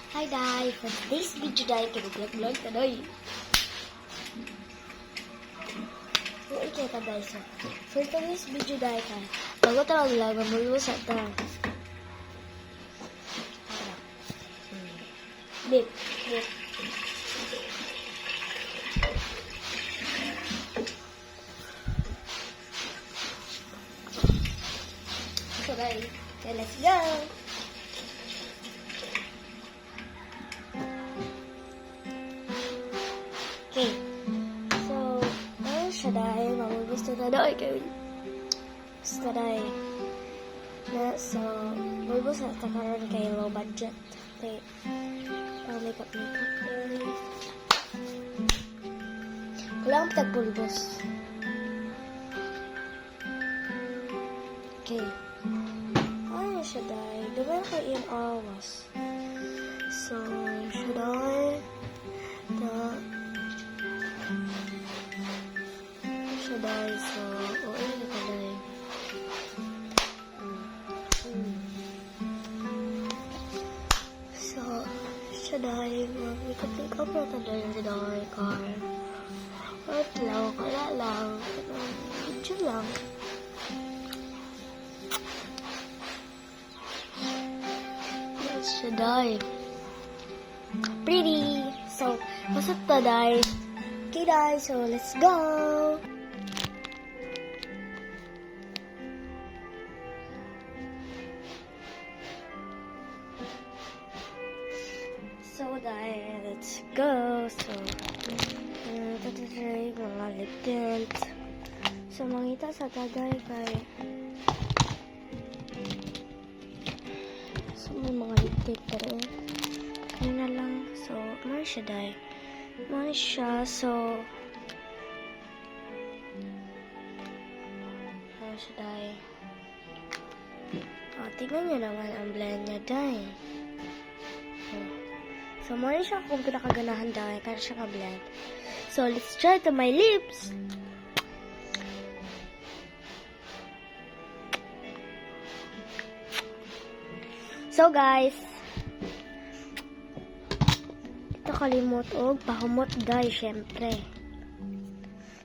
Hi guys, for today's video dahil kinuglag-vlog ka doy. So, ikita guys. For today's video dahil ka, bago tawag lang, mamulwas at tawag. Dip. So guys, let's go! Okay. So, ayun siya dahil magugusto na daw ikaw. Gusto dahil na, so, magugusto na takaroon kay low budget. Okay. Pang makeup dahil. Kailangan tagpulbos. Okay. Ayun siya dahil. Diba ko yung awas? So, siya dahil siya dahil so oo na ka dahil so siya dahil mag-makeup na dahil siya dahil car at lang wala lang video lang siya dahil pretty. So, pasok na dahil. Okay, guys. So, let's go! So, dahil, let's go! So, tatry mga lip tint. So, mangita sa taday kay so, may mga lip tint pa rin. Kaya na lang. So, man siya dahil. Man siya. So, man siya dahil. O, tingnan nyo naman ang blend niya dahil. So, man siya kung pinakaganahan dahil. Kaya siya ka-blend. So, let's try to my lips. So, guys. Kalimot og pahumot dahil syempre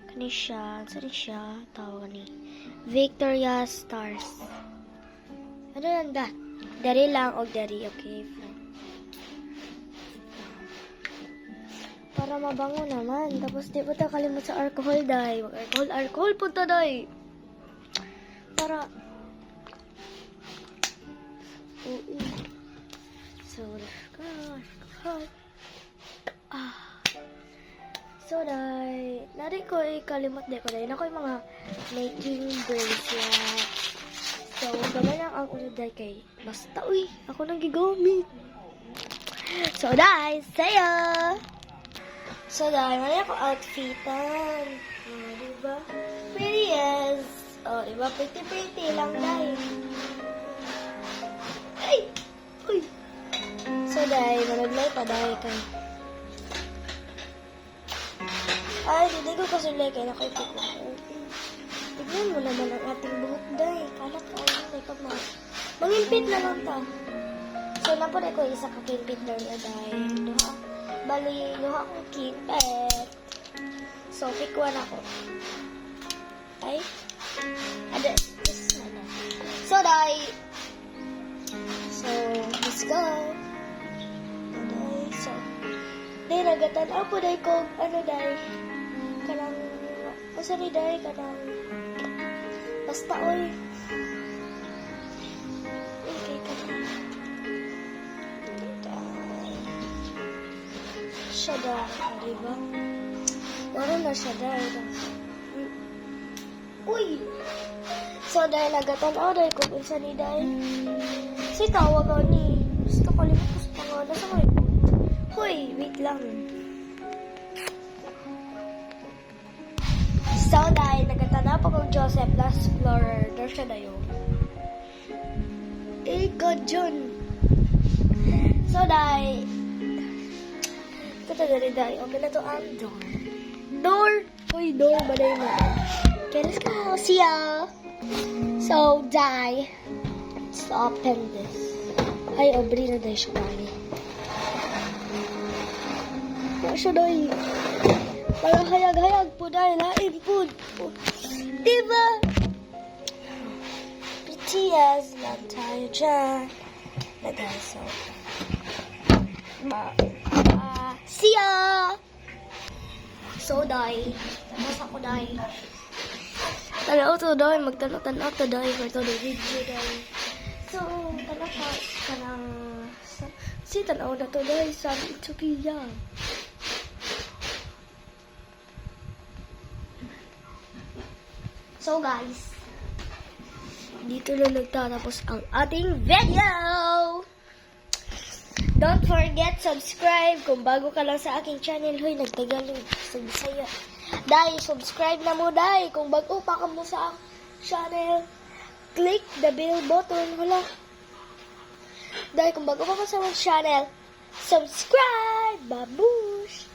kani siya saan siya tawag ni Victoria Stars ano lang da dari lang og dari okay para mabango naman tapos di po ta kalimot sa alcohol dahil alcohol punta dahil para so gosh so, dahil, nari ko kalimot di ko dahil ako yung mga making bracelet. So, gano'n lang ang ulo dahil kay basta, uy, ako nang gigamit. So, dahil, sayo! So, dahil, nari ako outfitan. Diba? Pretty yes. Diba? Pretty lang dahil. Ay! Uy! So, dahil, managlay pa dahil kay ay, hindi ko kasi like ay nakita ko. Tignan mo naman ang ating buhok dahil. Kalat ka ay makeup mask. Mangimpit na lang ta. So, napun ko isa ka kimpit na niya dahil. Duha akong kimpit. So, pick one ako. Ay. Ada. So, dahil. So, let's go. Dahil. So, dahil nagatan ako dahil ko, ano dahil. Kanang, masa ni dahil kanang, basta oy. Okay, kanang, siya dahil, diba? Naroon na siya dahil. Uy! So, dahil nagatan ako dahil kung isa ni dahil. Kasi tawag ako ni, gusto ko limit ko sa pangalan sa mga ipon. Hoy, wait lang. So, dahil nagtatanaw pa kong Joseph Last Explorer, doon siya na yun. God, John. So, dahil ito dahil. Okay na to ang door. Door! Uy, door. Balay mo. Okay, let's go. See ya! So, dahil let's open this. Ay, obri na dahil siya dahil. siya, day. Para hayag-hayag po, day. Lain po. Diba? BTS, lang tayo dyan. Nag-aso. See ya! So, day. Nasa ko, day. Tanaw to, day. Magtanaw to, day. For to the video, day. So, tanaw ka. Kanang... Si tanaw na to, day. Sabi, it's okay, yeah. So, guys. Dito na nagtatapos ang ating video. Don't forget, subscribe. Kung bago ka lang sa aking channel, hoy, nagtagalog. Sagsaya. Dahil, subscribe na mo, dahil. Kung bago pa ka mo sa channel, click the bell button. Hala. Dahil, kung bago pa ka sa channel, subscribe. Babush!